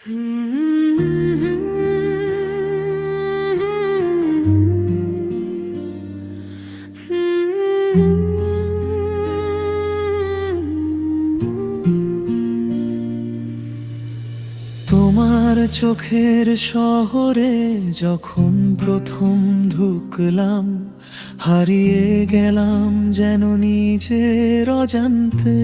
তোমার চোখের শহরে যখন প্রথম ঢুকলাম, হারিয়ে গেলাম যেন নিজের অজান্তে।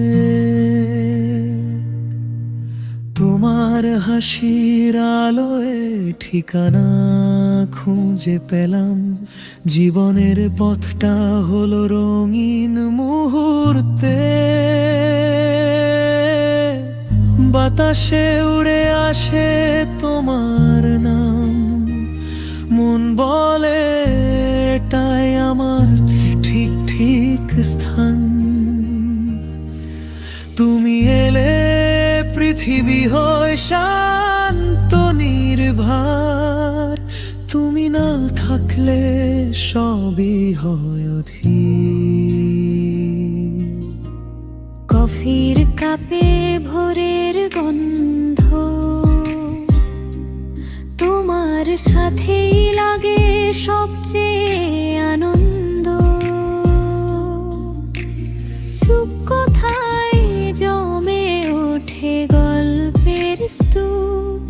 তোমার হাসির আলোয় ঠিকানা খুঁজে পেলাম, জীবনের পথটা হলো রঙিন মুহূর্তে। বাতাসে উড়ে আসে তোমার নাম, মন বলে এটাই আমার ঠিক ঠিক স্থান। তুমি এলে পৃথিবী হয় শান্ত নির্ভার, তুমি না থাকলে সবই হয় অধীর। কফির কাপে ভোরের গন্ধ, তোমার সাথেই লাগে সবচেয়ে আনন্দ। চুপ কোথায় জমে ওঠে গল্পের স্তূপ,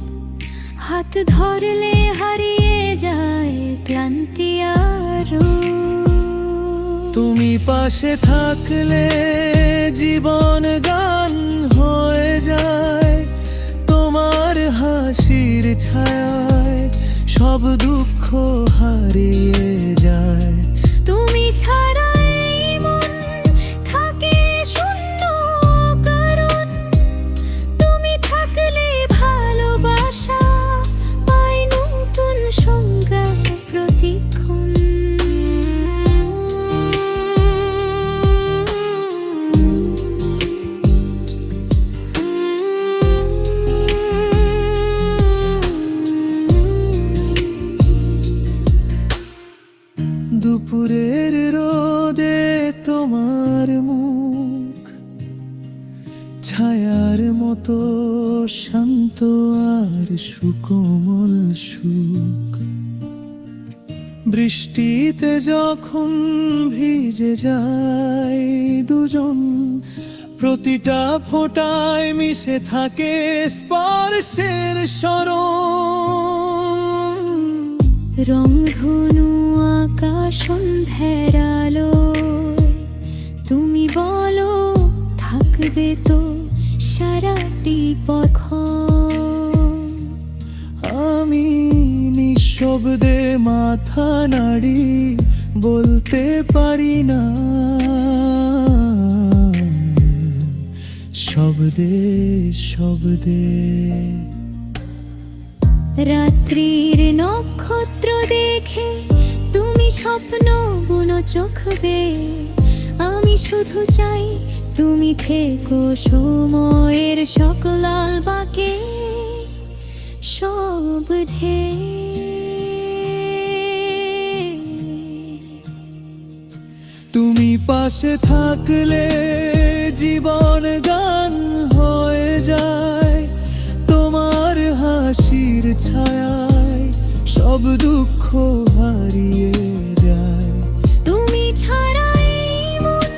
হাত ধরলে হারিয়ে যায় ক্লান্তি আর রূপ। তুমি পাশে থাকলে জীবন গান হয়ে যায়, তোমার হাসির ছায়ায় সব দুঃখ হারিয়ে যায়। তুমি ছাড়া এই মন থাকে শূন্য, কারণ তুমি থাকলে ভালোবাসা পায় নতুন সংজ্ঞা প্রতিক্ষণ। দুপুরের রোদে তোমার মুখ ছায়ার মতো শান্ত আর সুকোমল সুখ। বৃষ্টিতে যখন ভিজে যায় দুজন, প্রতিটা ফোঁটায় মিশে থাকে স্পর্শের স্মরণ। রংধনু আকাশ সন্ধ্যার আলোয়, তুমি বলো থাকবে তো সারাটি পথ। আমি নিঃশব্দে মাথা নাড়ি, বলতে পারি না শব্দে শব্দে। রাত্রির নক্ষত্র দেখে তুমি স্বপ্ন বুনো চোখ বেয়ে, আমি শুধু চাই তুমি থেকো সময়ের সকল বাঁকে শব্দে। তুমি পাশে থাকলে জীবন গান হয়ে যায়, তোমার হাসির ছায়ায় সব দুঃখ হারিয়ে যায়। তুমি ছাড়া এই মন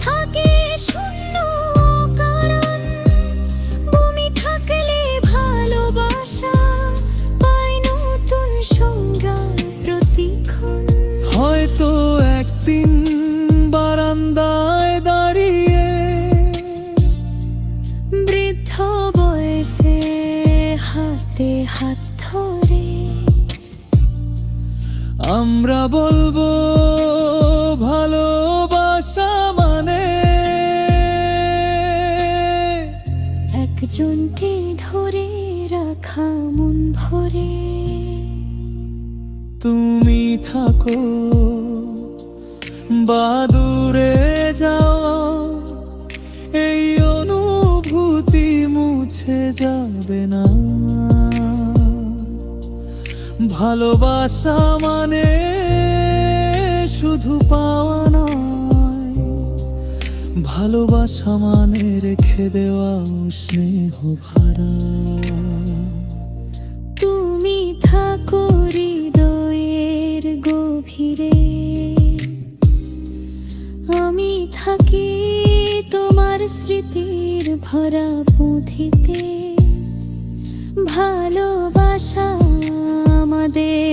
থাকে শূন্য, কারণ তুমি থাকলে ভালোবাসা পায় নতুন সংজ্ঞা প্রতিক্ষণ। হয়তো একদিন বারান্দায় দাঁড়িয়ে বৃদ্ধ বয়সে হাতে হাত ধরে আমরা বলবো ভালোবাসা মানে একজনকে ধরে রাখা মন ভরে। তুমি থাকো বা দূরে যাও, এই অনুভূতি মুছে যাবে না। ভালোবাসা মানে শুধু পাওয়া নয়, ভালোবাসা মানে রেখে দেওয়া স্নেহ ভরা। আমি থাকি তোমার স্মৃতির ভরা পুঁথিতে। ভালোবাসা আমাদের